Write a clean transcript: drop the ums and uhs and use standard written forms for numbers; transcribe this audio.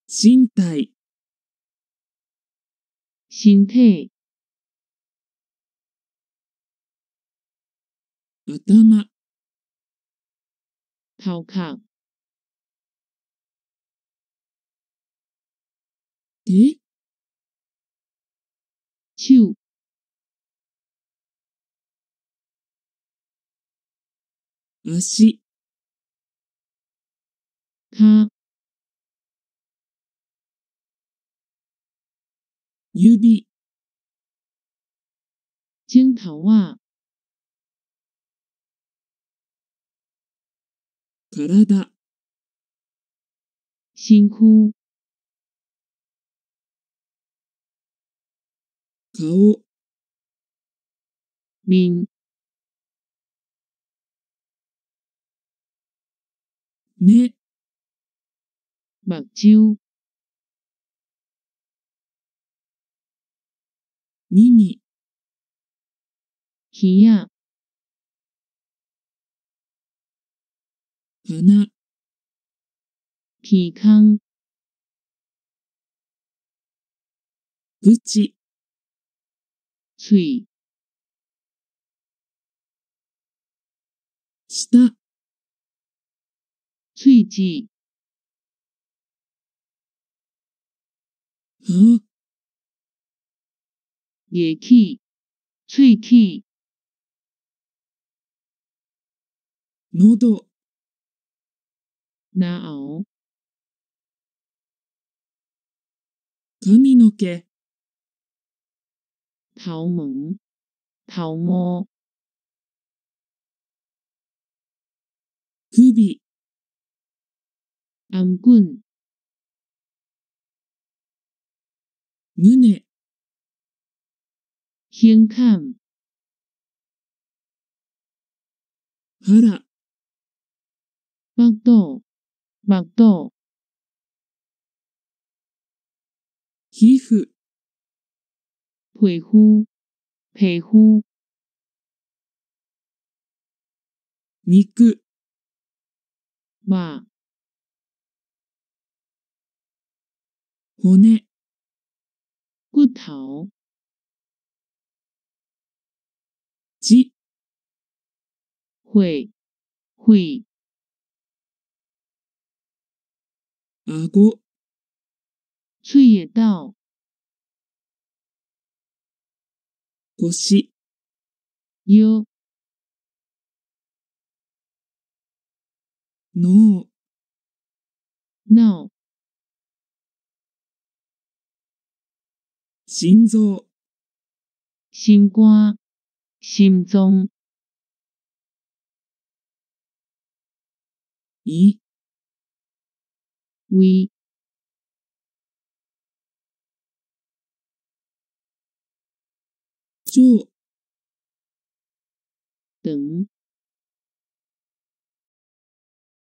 身体、身体、頭、頭殼、手、手、足、跤、指、指頭仔、体、身軀、顔、面、目、目睭、耳、耳仔、鼻、鼻孔、口、喙、舌、喙舌、歯、牙齒、喙齒、喉、嚨喉、髪の毛、頭毛、頭毛、首、颔管、胸、胸坎、腹、腹肚、腹肚、皮膚、皮膚、皮膚、肉、肉、骨、骨頭、血、血、血、顎、喙的斗、腰、腰、脳、腦、心臓、心肝、心臟、胃、胃、腸、腸、